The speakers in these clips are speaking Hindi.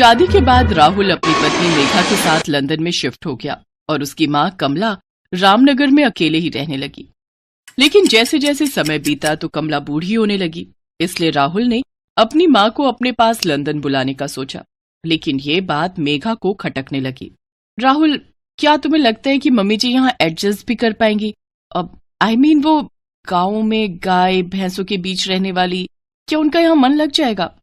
शादी के बाद राहुल अपनी पत्नी मेघा के साथ लंदन में शिफ्ट हो गया और उसकी माँ कमला रामनगर में अकेले ही रहने लगी। लेकिन जैसे जैसे समय बीता तो कमला बूढ़ी होने लगी, इसलिए राहुल ने अपनी माँ को अपने पास लंदन बुलाने का सोचा। लेकिन ये बात मेघा को खटकने लगी। राहुल, क्या तुम्हें लगता है कि मम्मी जी यहाँ एडजस्ट भी कर पाएंगी? अब वो गाँव में गाय भैंसों के बीच रहने वाली, क्या उनका यहाँ मन लग जाएगा?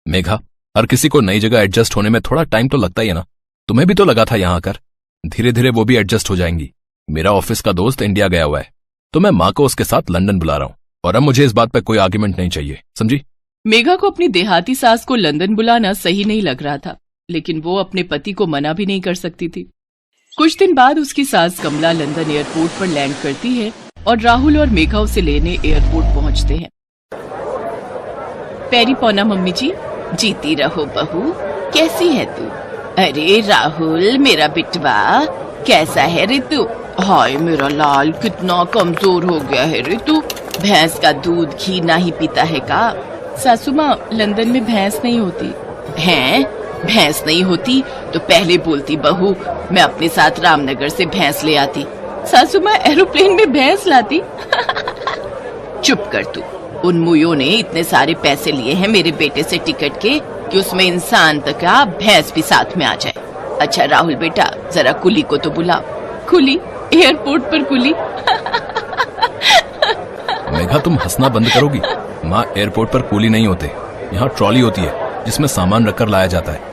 मेघा, हर किसी को नई जगह एडजस्ट होने में थोड़ा टाइम तो लगता ही है ना। तुम्हें भी तो लगा था यहाँ आकर। धीरे धीरे वो भी एडजस्ट हो जाएंगी। मेरा ऑफिस का दोस्त इंडिया गया हुआ है, तो मैं माँ को उसके साथ लंदन बुला रहा हूँ और अब मुझे इस बात पे कोई आर्ग्यूमेंट नहीं चाहिए, समझी? मेघा को अपनी देहाती सास को लंदन बुलाना सही नहीं लग रहा था, लेकिन वो अपने पति को मना भी नहीं कर सकती थी। कुछ दिन बाद उसकी सास कमला लंदन एयरपोर्ट पर लैंड करती है और राहुल और मेघा उसे लेने एयरपोर्ट पहुंचते हैं। पैरी पौना मम्मी जी। जीती रहो बहू, कैसी है तू? अरे राहुल मेरा बिटवा, कैसा है रे तू? हाय मेरा लाल, कितना कमजोर हो गया है रे तू। भैंस का दूध घी ना ही पीता है का? सासू माँ, लंदन में भैंस नहीं होती। हैं? भैंस नहीं होती तो पहले बोलती बहू, मैं अपने साथ रामनगर से भैंस ले आती। सासू माँ, एरोप्लेन में भैंस लाती? चुप कर तू। उन मुयों ने इतने सारे पैसे लिए हैं मेरे बेटे से टिकट के कि उसमें इंसान तक का भैंस भी साथ में आ जाए। अच्छा राहुल बेटा, जरा कुली को तो बुलाओ। कुली? एयरपोर्ट पर कुली? मेघा, तुम हंसना बंद करोगी? माँ, एयरपोर्ट पर कुली नहीं होते, यहाँ ट्रॉली होती है जिसमें सामान रखकर लाया जाता है।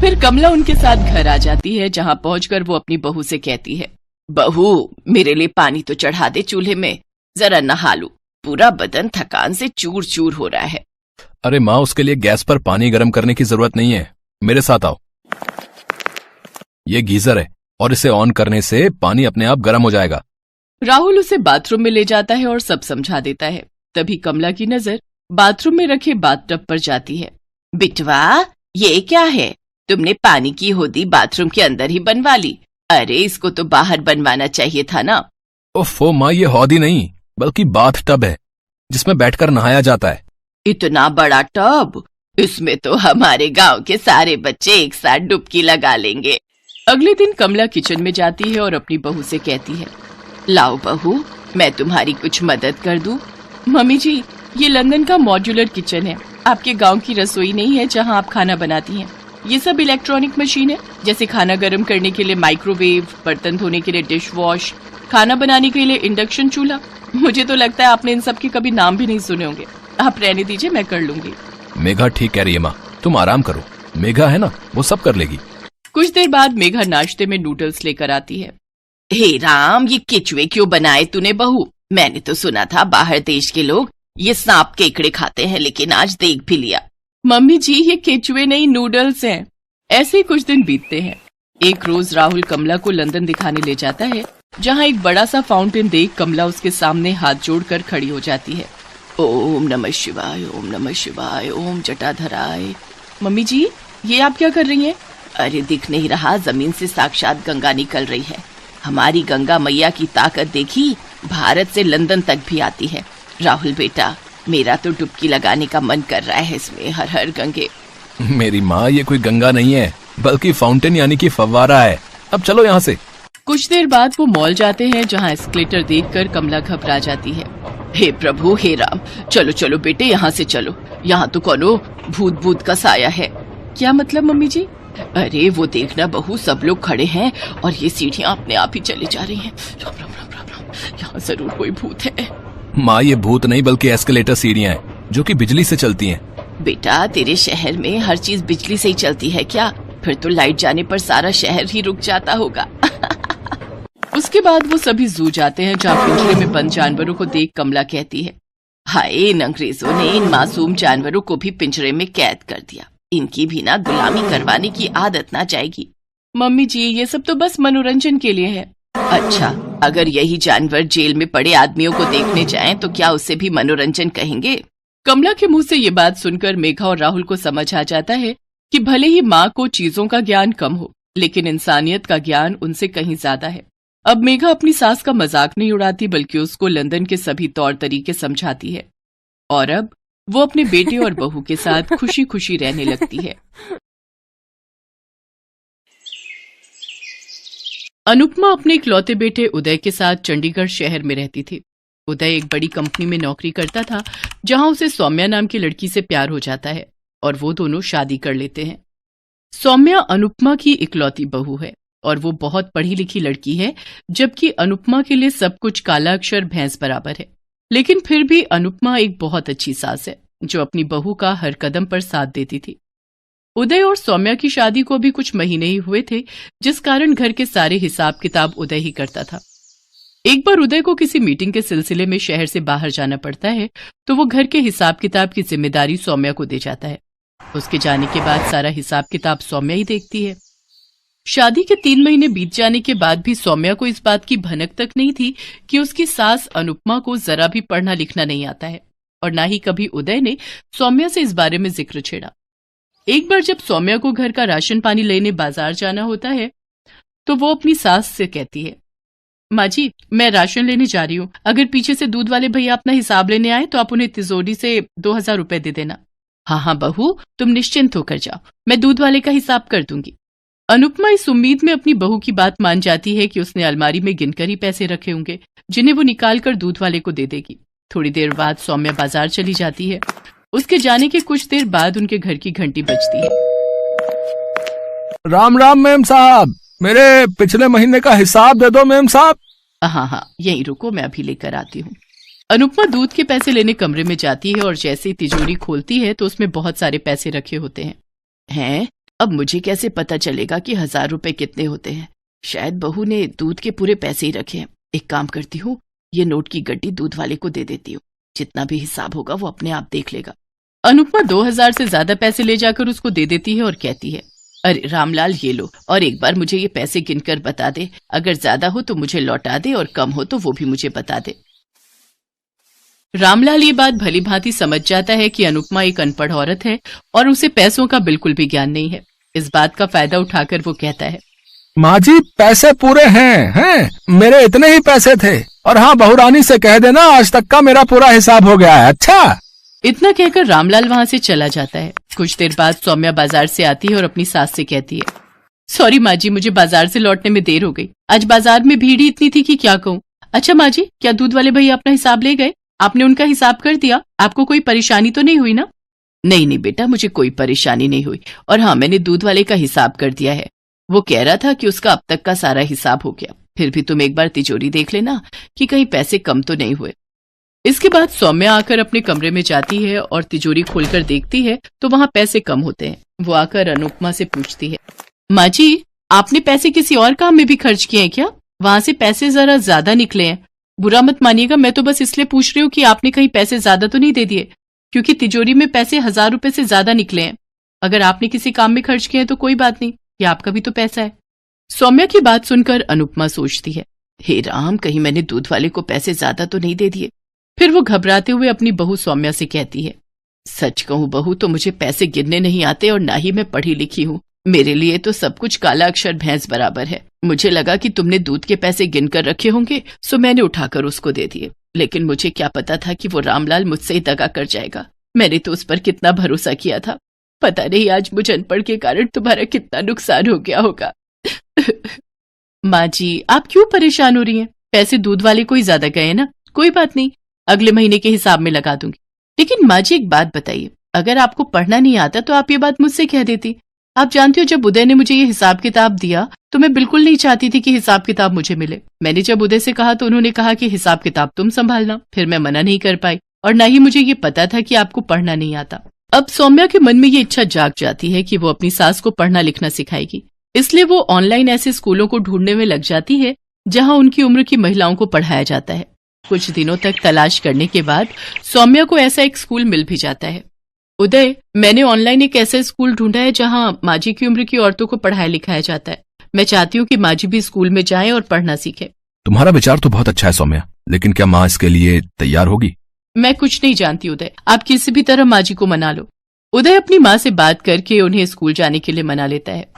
फिर कमला उनके साथ घर आ जाती है, जहाँ पहुंचकर वो अपनी बहू से कहती है, बहू मेरे लिए पानी तो चढ़ा दे चूल्हे में, जरा नहा लूं, पूरा बदन थकान से चूर चूर हो रहा है। अरे माँ, उसके लिए गैस पर पानी गर्म करने की जरूरत नहीं है, मेरे साथ आओ। ये गीजर है और इसे ऑन करने से पानी अपने आप गर्म हो जाएगा। राहुल उसे बाथरूम में ले जाता है और सब समझा देता है। तभी कमला की नजर बाथरूम में रखे बाथटब पर जाती है। बिटवा, ये क्या है? तुमने पानी की होदी बाथरूम के अंदर ही बनवा ली। अरे इसको तो बाहर बनवाना चाहिए था ना। ओफो माँ, ये हौदी नहीं बल्कि बाथ टब है जिसमें बैठकर नहाया जाता है। इतना बड़ा टब? इसमें तो हमारे गांव के सारे बच्चे एक साथ डुबकी लगा लेंगे। अगले दिन कमला किचन में जाती है और अपनी बहू से कहती है, लाओ बहू, मैं तुम्हारी कुछ मदद कर दूं। मम्मी जी, ये लंदन का मॉड्यूलर किचन है, आपके गांव की रसोई नहीं है जहां आप खाना बनाती हैं। ये सब इलेक्ट्रॉनिक मशीन है, जैसे खाना गर्म करने के लिए माइक्रोवेव, बर्तन धोने के लिए डिश वॉश, खाना बनाने के लिए इंडक्शन चूल्हा। मुझे तो लगता है आपने इन सब के कभी नाम भी नहीं सुने होंगे। आप रहने दीजिए, मैं कर लूंगी। मेघा ठीक कह रही है माँ, तुम आराम करो, मेघा है ना, वो सब कर लेगी। कुछ देर बाद मेघा नाश्ते में नूडल्स लेकर आती है। हे राम, ये केचुए क्यों बनाए तूने बहू? मैंने तो सुना था बाहर देश के लोग ये सांप केकड़े खाते हैं, लेकिन आज देख भी लिया। मम्मी जी, ये केचुए नहीं नूडल्स हैं। ऐसे ही कुछ दिन बीतते हैं। एक रोज राहुल कमला को लंदन दिखाने ले जाता है, जहाँ एक बड़ा सा फाउंटेन देख कमला उसके सामने हाथ जोड़कर खड़ी हो जाती है। ओम नमः शिवाय, ओम नमः शिवाय, ओम जटाधराय। मम्मी जी, ये आप क्या कर रही हैं? अरे दिख नहीं रहा, जमीन से साक्षात गंगा निकल रही है। हमारी गंगा मैया की ताकत देखी, भारत से लंदन तक भी आती है। राहुल बेटा, मेरा तो डुबकी लगाने का मन कर रहा है इसमें, हर हर गंगे। मेरी माँ, ये कोई गंगा नहीं है बल्कि फाउंटेन यानी कि फव्वारा है। अब चलो यहाँ से। कुछ देर बाद वो मॉल जाते हैं, जहाँ एस्केलेटर देखकर कमला घबरा जाती है। हे प्रभु, हे राम, चलो चलो बेटे, यहाँ से चलो, यहाँ तो कोनो भूत भूत का साया है। क्या मतलब मम्मी जी? अरे वो देखना बहू, सब लोग खड़े हैं और ये सीढ़ियाँ अपने आप ही चली जा रही हैं। राम राम राम राम राम, यहाँ जरूर कोई भूत है। माँ, ये भूत नहीं बल्कि एस्केलेटर सीढ़ियाँ हैं जो कि बिजली से चलती हैं। बेटा, तेरे शहर में हर चीज बिजली से ही चलती है क्या? फिर तो लाइट जाने पर सारा शहर ही रुक जाता होगा। उसके बाद वो सभी जू जाते हैं, जहाँ पिंजरे में बंद जानवरों को देख कमला कहती है, हाय, इन अंग्रेजों ने इन मासूम जानवरों को भी पिंजरे में कैद कर दिया। इनकी भी ना गुलामी करवाने की आदत ना जाएगी। मम्मी जी, ये सब तो बस मनोरंजन के लिए है। अच्छा, अगर यही जानवर जेल में पड़े आदमियों को देखने जाएं तो क्या उसे भी मनोरंजन कहेंगे? कमला के मुंह से ये बात सुनकर मेघा और राहुल को समझ आ जाता है कि भले ही माँ को चीजों का ज्ञान कम हो, लेकिन इंसानियत का ज्ञान उनसे कहीं ज्यादा है। अब मेघा अपनी सास का मजाक नहीं उड़ाती, बल्कि उसको लंदन के सभी तौर तरीके समझाती है। और अब वो अपने बेटे और बहू के साथ खुशी खुशी रहने लगती है। अनुपमा अपने इकलौते बेटे उदय के साथ चंडीगढ़ शहर में रहती थी। उदय एक बड़ी कंपनी में नौकरी करता था, जहां उसे सौम्या नाम की लड़की से प्यार हो जाता है और वो दोनों शादी कर लेते हैं। सौम्या अनुपमा की इकलौती बहू है और वो बहुत पढ़ी लिखी लड़की है, जबकि अनुपमा के लिए सब कुछ काला अक्षर भैंस बराबर है। लेकिन फिर भी अनुपमा एक बहुत अच्छी सास है, जो अपनी बहू का हर कदम पर साथ देती थी। उदय और सौम्या की शादी को भी कुछ महीने ही हुए थे, जिस कारण घर के सारे हिसाब किताब उदय ही करता था। एक बार उदय को किसी मीटिंग के सिलसिले में शहर से बाहर जाना पड़ता है, तो वो घर के हिसाब किताब की जिम्मेदारी सौम्या को दे जाता है। उसके जाने के बाद सारा हिसाब किताब सौम्या ही देखती है। शादी के 3 महीने बीत जाने के बाद भी सौम्या को इस बात की भनक तक नहीं थी कि उसकी सास अनुपमा को जरा भी पढ़ना लिखना नहीं आता है, और ना ही कभी उदय ने सौम्या से इस बारे में जिक्र छेड़ा। एक बार जब सौम्या को घर का राशन पानी लेने बाजार जाना होता है, तो वो अपनी सास से कहती है, माँ जी, मैं राशन लेने जा रही हूँ। अगर पीछे से दूध वाले भैया अपना हिसाब लेने आए तो आप उन्हें तिजोरी से 2000 रुपए दे देना। हाँ हाँ बहू, तुम निश्चिंत होकर जाओ, मैं दूध वाले का हिसाब कर दूंगी। अनुपमा इस उम्मीद में अपनी बहू की बात मान जाती है कि उसने अलमारी में गिनकर ही पैसे रखे होंगे, जिन्हें वो निकाल कर दूध वाले को दे देगी। थोड़ी देर बाद सौम्या बाजार चली जाती है। उसके जाने के कुछ देर बाद उनके घर की घंटी बजती है। राम राम मेम साहब, मेरे पिछले महीने का हिसाब दे दो मेम साहब। हाँ हाँ, यहीं रुको, मैं अभी लेकर आती हूँ। अनुपमा दूध के पैसे लेने कमरे में जाती है और जैसे ही तिजोरी खोलती है तो उसमें बहुत सारे पैसे रखे होते हैं। अब मुझे कैसे पता चलेगा कि 1000 रुपए कितने होते हैं? शायद बहू ने दूध के पूरे पैसे ही रखे हैं। एक काम करती हूँ, ये नोट की गड्डी दूध वाले को दे देती हूँ। जितना भी हिसाब होगा वो अपने आप देख लेगा। अनुपमा 2000 से ज्यादा पैसे ले जाकर उसको दे देती है और कहती है, अरे रामलाल, ये लो, और एक बार मुझे ये पैसे गिनकर बता दे। अगर ज्यादा हो तो मुझे लौटा दे और कम हो तो वो भी मुझे बता दे। रामलाल ये बात भली भांति समझ जाता है कि अनुपमा एक अनपढ़ औरत है और उसे पैसों का बिल्कुल भी ज्ञान नहीं है। इस बात का फायदा उठाकर वो कहता है, माँ जी, पैसे पूरे हैं, मेरे इतने ही पैसे थे। और हाँ, बहुरानी से कह देना आज तक का मेरा पूरा हिसाब हो गया है। अच्छा। इतना कहकर रामलाल वहां से चला जाता है। कुछ देर बाद सौम्या बाजार से आती है और अपनी सास से कहती है, सॉरी माँ जी, मुझे बाजार से लौटने में देर हो गई। आज बाजार में भीड़ ही इतनी थी कि क्या कहूँ। अच्छा माँ जी, क्या दूध वाले भैया अपना हिसाब ले गए? आपने उनका हिसाब कर दिया? आपको कोई परेशानी तो नहीं हुई ना? नहीं नहीं बेटा, मुझे कोई परेशानी नहीं हुई। और हाँ, मैंने दूध वाले का हिसाब कर दिया है। वो कह रहा था कि उसका अब तक का सारा हिसाब हो गया। फिर भी तुम एक बार तिजोरी देख लेना कि कहीं पैसे कम तो नहीं हुए। इसके बाद सौम्या आकर अपने कमरे में जाती है और तिजोरी खोलकर देखती है तो वहां पैसे कम होते हैं। वो आकर अनुपमा से पूछती है, माँ जी, आपने पैसे किसी और काम में भी खर्च किए हैं क्या? वहां से पैसे जरा ज्यादा निकले हैं। बुरा मत मानिएगा, मैं तो बस इसलिए पूछ रही हूँ कि आपने कहीं पैसे ज्यादा तो नहीं दे दिए, क्योंकि तिजोरी में पैसे 1000 रुपए से ज्यादा निकले हैं। अगर आपने किसी काम में खर्च किए हैं तो कोई बात नहीं, ये आपका भी तो पैसा है। सौम्या की बात सुनकर अनुपमा सोचती है, हे राम, कहीं मैंने दूध वाले को पैसे ज्यादा तो नहीं दे दिए। फिर वो घबराते हुए अपनी बहू सौम्या से कहती है, सच कहूँ बहू, तो मुझे पैसे गिनने नहीं आते और ना ही मैं पढ़ी लिखी हूँ। मेरे लिए तो सब कुछ काला अक्षर भैंस बराबर है। मुझे लगा कि तुमने दूध के पैसे गिनकर रखे होंगे, सो मैंने उठाकर उसको दे दिए। लेकिन मुझे क्या पता था कि वो रामलाल मुझसे ही दगा कर जाएगा। मैंने तो उस पर कितना भरोसा किया था। पता नहीं आज मुझे अनपढ़ के कारण तुम्हारा कितना नुकसान हो गया होगा। माँ जी, आप क्यों परेशान हो रही हैं? पैसे दूध वाले को ही ज्यादा गए ना, कोई बात नहीं, अगले महीने के हिसाब में लगा दूंगी। लेकिन माँ जी, एक बात बताइए, अगर आपको पढ़ना नहीं आता तो आप ये बात मुझसे कह देती। आप जानती हो, जब उदय ने मुझे ये हिसाब किताब दिया तो मैं बिल्कुल नहीं चाहती थी कि हिसाब किताब मुझे मिले। मैंने जब उदय से कहा तो उन्होंने कहा कि हिसाब किताब तुम संभालना। फिर मैं मना नहीं कर पाई, और न ही मुझे ये पता था कि आपको पढ़ना नहीं आता। अब सौम्या के मन में ये इच्छा जाग जाती है कि वो अपनी सास को पढ़ना लिखना सिखाएगी। इसलिए वो ऑनलाइन ऐसे स्कूलों को ढूंढने में लग जाती है जहां उनकी उम्र की महिलाओं को पढ़ाया जाता है। कुछ दिनों तक तलाश करने के बाद सौम्या को ऐसा एक स्कूल मिल भी जाता है। उदय, मैंने ऑनलाइन एक ऐसा स्कूल ढूंढा है जहां माजी की उम्र की औरतों को पढ़ाया लिखाया जाता है। मैं चाहती हूँ कि माजी भी स्कूल में जाए और पढ़ना सीखे। तुम्हारा विचार तो बहुत अच्छा है सौम्या, लेकिन क्या माँ इसके लिए तैयार होगी? मैं कुछ नहीं जानती उदय, आप किसी भी तरह माजी को मना लो। उदय अपनी माँ से बात करके उन्हें स्कूल जाने के लिए मना लेता है।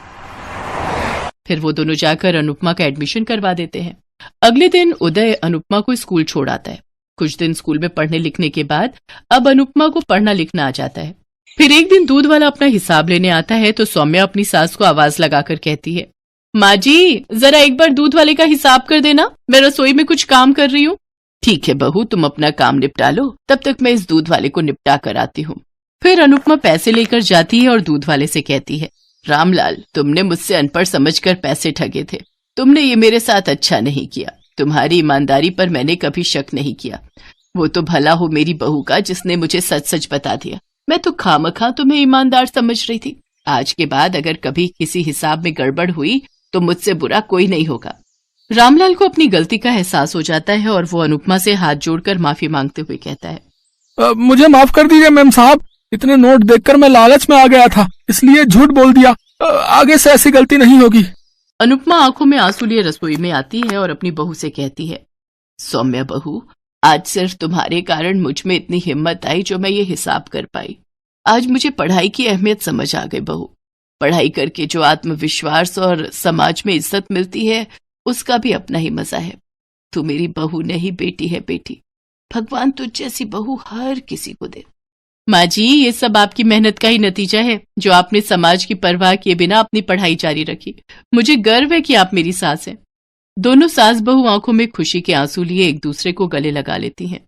फिर वो दोनों जाकर अनुपमा का एडमिशन करवा देते हैं। अगले दिन उदय अनुपमा को स्कूल छोड़ आता है। कुछ दिन स्कूल में पढ़ने लिखने के बाद अब अनुपमा को पढ़ना लिखना आ जाता है। फिर एक दिन दूध वाला अपना हिसाब लेने आता है तो सौम्या अपनी सास को आवाज लगाकर कहती है, माँ जी जरा एक बार दूध वाले का हिसाब कर देना, मैं रसोई में कुछ काम कर रही हूँ। ठीक है बहू, तुम अपना काम निपटा लो, तब तक मैं इस दूध वाले को निपटा कर आती हूँ। फिर अनुपमा पैसे लेकर जाती है और दूध वाले से कहती है, रामलाल तुमने मुझसे अनपढ़ समझकर पैसे ठगे थे, तुमने ये मेरे साथ अच्छा नहीं किया। तुम्हारी ईमानदारी पर मैंने कभी शक नहीं किया। वो तो भला हो मेरी बहू का जिसने मुझे सच सच बता दिया। मैं तो खामखा तुम्हें ईमानदार समझ रही थी। आज के बाद अगर कभी किसी हिसाब में गड़बड़ हुई तो मुझसे बुरा कोई नहीं होगा। रामलाल को अपनी गलती का एहसास हो जाता है और वो अनुपमा से हाथ जोड़कर माफी मांगते हुए कहता है, मुझे माफ कर दीजिए मैम साहब, इतने नोट देखकर मैं लालच में आ गया था, इसलिए झूठ बोल दिया। आगे से ऐसी गलती नहीं होगी। अनुपमा आंखों में आंसू लिए रसोई में आती है और अपनी बहू से कहती है, सौम्या बहू, आज सिर्फ तुम्हारे कारण मुझ में इतनी हिम्मत आई जो मैं ये हिसाब कर पाई। आज मुझे पढ़ाई की अहमियत समझ आ गई बहू। पढ़ाई करके जो आत्मविश्वास और समाज में इज्जत मिलती है उसका भी अपना ही मजा है। तू मेरी बहू नहीं बेटी है बेटी। भगवान तुझ जैसी बहू हर किसी को दे। माँ जी ये सब आपकी मेहनत का ही नतीजा है जो आपने समाज की परवाह किए बिना अपनी पढ़ाई जारी रखी। मुझे गर्व है कि आप मेरी सास हैं। दोनों सास बहू आंखों में खुशी के आंसू लिए एक दूसरे को गले लगा लेती हैं।